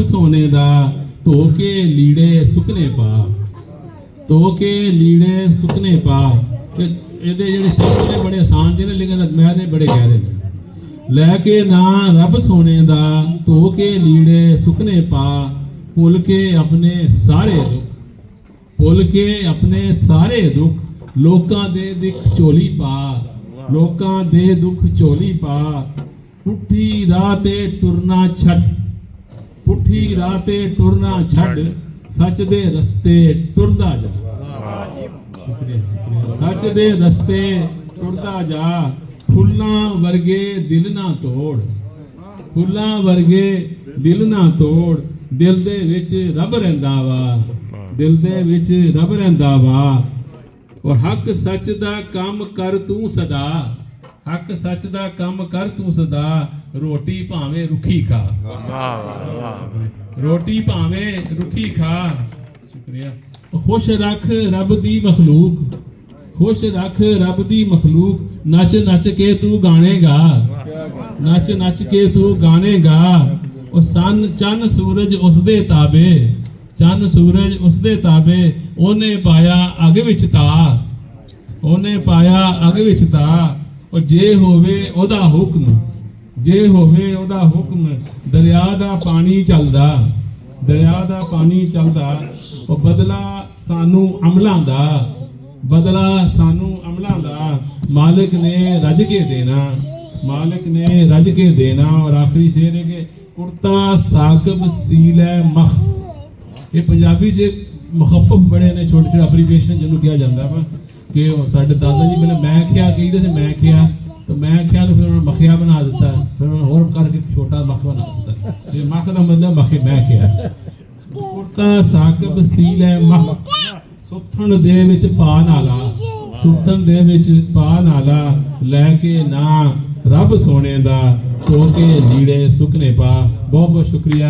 सोने दा धो के लीड़े सुकने पा, धो के लीड़े सुकने पा। ਇਹਦੇ ਜਿਹੜੇ ਸ਼ਬਦ ਨੇ ਬੜੇ ਆਸਾਨ ਜਿਹੇ ਨੇ ਲੇਕਿਨ ਮੈਨੇ ਬੜੇ ਗਹਿਰੇ ਨੇ। ਲੈ ਕੇ ਨਾ ਰੱਬ ਸੋਨੇ ਦਾ ਧੋ ਕੇ ਲੀੜੇ ਸੁਕਨੇ ਪਾ, ਭੁੱਲ ਕੇ ਆਪਣੇ ਸਾਰੇ ਦੁੱਖ, ਭੁੱਲ ਕੇ ਆਪਣੇ ਸਾਰੇ ਦੁੱਖ, ਲੋਕਾਂ ਦੇ ਦੁੱਖ ਝੋਲੀ ਪਾ, ਲੋਕਾਂ ਦੇ ਦੁੱਖ ਝੋਲੀ ਪਾ। ਪੁੱਠੀ ਰਾਹ ਤੇ ਟੁਰਨਾ ਛੱਡ, ਪੁੱਠੀ ਰਾਹ ਤੇ ਟੁਰਨਾ ਛੱਡ, ਸੱਚ ਦੇ ਰਸਤੇ ਟੁਰਦਾ ਜਾ। सच दे रस्ते टुरदा जा, फुल्लां वर्गे दिल ना तोड़, फुल्लां वर्गे दिल ना तोड़। दिल दे विच रब रहिंदा वा, दिल दे विच रब रहिंदा वा। और हक सच दा काम कर तू सदा, हक सच दा काम कर तू सदा। रोटी भावें रुखी खा, रोटी भावें रुखी खा। शुक्रिया। खुश रख रब दी मखलूक, खुश रख रब दी मखलूक। नच नच के तू गानेगा, नच नच के तू गानेगा। और सन चन सूरज उसदे ताबे, चन सूरज उसदे ताबे। ओने पाया अग विच ता, ओने पाया अग विच ता। और जे होवे ओदा हुक्म, जे होवे ओदा हुक्म। दरिया दा पानी चलदा, दरिया दा पानी चलदा। और बदला सानू अमलां दा, बदला सानू अमलां दा। मालिक ने रज के देना, मालिक ने रज के देना। और आखिरी शेर है कि कुर्ता साकब सील है मख। ये पंजाबी च मुखफ़फ़ बड़े ने छोटे छोटे एब्रीविएशन जिन्होंने किया जाता वा कि साढ़े दादा जी पहले मैं क्या कही से मैं क्या, तो मैं क्या फिर उन्होंने मखिया बना दिता, फिर उन्होंने और करके छोटा मख बना दिता। ये मख का मतलब मखे मैं क्या। कुर्ता साकब सील है मख। सुथन दे विच पा नाला, सुथन दे विच पा नाला। लैके ना रब सोने दा धो के लीड़े सुकने पा। बहुत बहुत शुक्रिया।